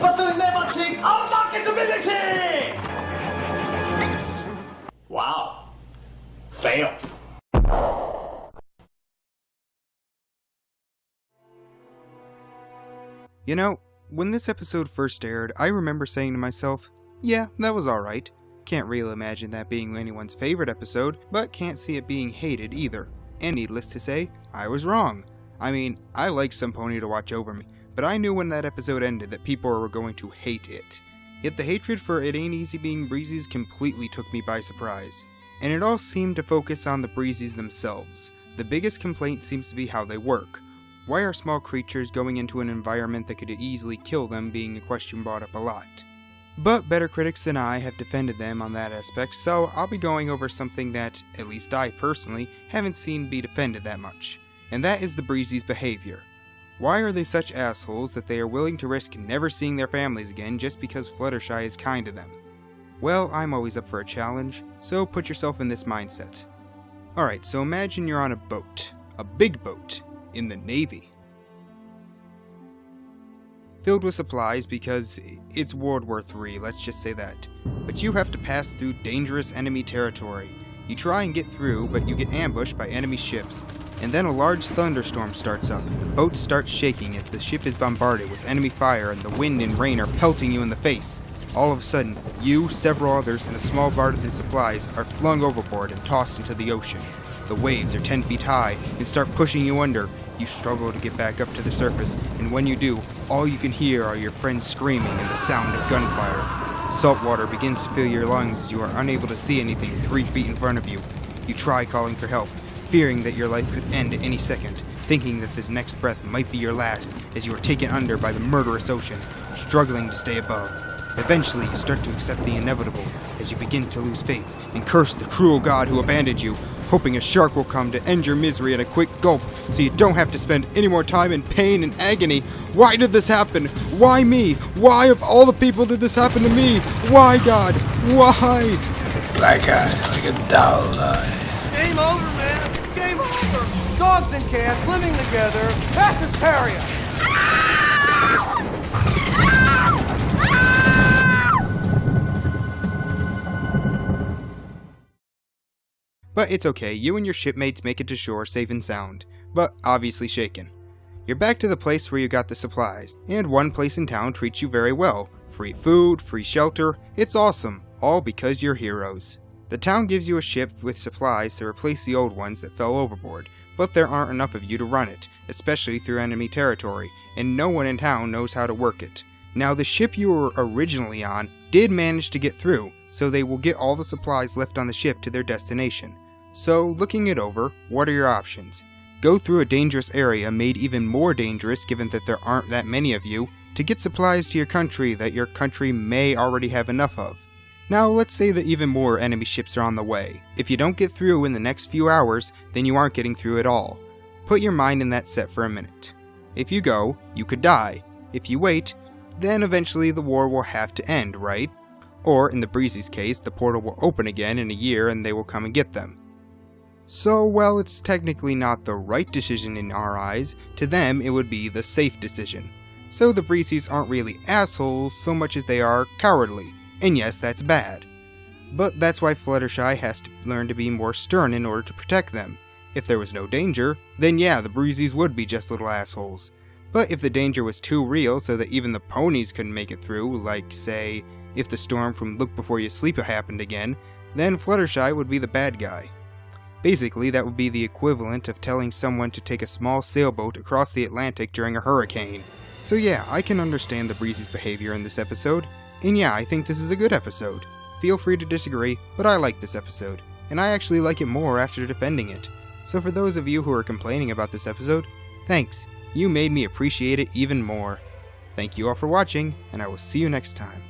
but they'll never take our marketability! Wow. Fail. You know, when this episode first aired, I remember saying to myself, yeah, that was alright. Can't really imagine that being anyone's favorite episode, but can't see it being hated either. And needless to say, I was wrong. I mean, I like some pony to watch over me, but I knew when that episode ended that people were going to hate it. Yet the hatred for It Ain't Easy Being Breezies completely took me by surprise. And it all seemed to focus on the breezies themselves. The biggest complaint seems to be how they work. Why are small creatures going into an environment that could easily kill them being a question brought up a lot? But better critics than I have defended them on that aspect, so I'll be going over something that, at least I personally, haven't seen be defended that much. And that is the breezies' behavior. Why are they such assholes that they are willing to risk never seeing their families again just because Fluttershy is kind to them? Well, I'm always up for a challenge, so put yourself in this mindset. Alright, so imagine you're on a boat. A big boat. In the Navy. Filled with supplies because it's World War III, let's just say that. But you have to pass through dangerous enemy territory. You try and get through, but you get ambushed by enemy ships. And then a large thunderstorm starts up. The boat starts shaking as the ship is bombarded with enemy fire and the wind and rain are pelting you in the face. All of a sudden, you, several others, and a small part of the supplies are flung overboard and tossed into the ocean. The waves are 10 feet high and start pushing you under. You struggle to get back up to the surface, and when you do, all you can hear are your friends screaming and the sound of gunfire. Salt water begins to fill your lungs as you are unable to see anything 3 feet in front of you. You try calling for help, fearing that your life could end at any second, thinking that this next breath might be your last as you are taken under by the murderous ocean, struggling to stay above. Eventually, you start to accept the inevitable as you begin to lose faith and curse the cruel god who abandoned you, hoping a shark will come to end your misery in a quick gulp so you don't have to spend any more time in pain and agony. Why did this happen? Why me? Why of all the people did this happen to me? Why, God? Why? Black eye, like a doll's eye. Game over, man. It's game over. Dogs and cats living together. Mass hysteria. But it's okay, you and your shipmates make it to shore safe and sound, but obviously shaken. You're back to the place where you got the supplies, and one place in town treats you very well. Free food, free shelter, it's awesome, all because you're heroes. The town gives you a ship with supplies to replace the old ones that fell overboard, but there aren't enough of you to run it, especially through enemy territory, and no one in town knows how to work it. Now the ship you were originally on did manage to get through, so they will get all the supplies left on the ship to their destination. So, looking it over, what are your options? Go through a dangerous area made even more dangerous given that there aren't that many of you, to get supplies to your country that your country may already have enough of. Now, let's say that even more enemy ships are on the way. If you don't get through in the next few hours, then you aren't getting through at all. Put your mind in that set for a minute. If you go, you could die. If you wait, then eventually the war will have to end, right? Or, in the Breezie's case, the portal will open again in a year and they will come and get them. So, while it's technically not the right decision in our eyes, to them it would be the safe decision. So the Breezies aren't really assholes so much as they are cowardly, and yes, that's bad. But that's why Fluttershy has to learn to be more stern in order to protect them. If there was no danger, then yeah, the Breezies would be just little assholes. But if the danger was too real so that even the ponies couldn't make it through, like, say, if the storm from Look Before You Sleep happened again, then Fluttershy would be the bad guy. Basically, that would be the equivalent of telling someone to take a small sailboat across the Atlantic during a hurricane. So yeah, I can understand the Breezie's behavior in this episode, and yeah, I think this is a good episode. Feel free to disagree, but I like this episode, and I actually like it more after defending it. So for those of you who are complaining about this episode, thanks, you made me appreciate it even more. Thank you all for watching, and I will see you next time.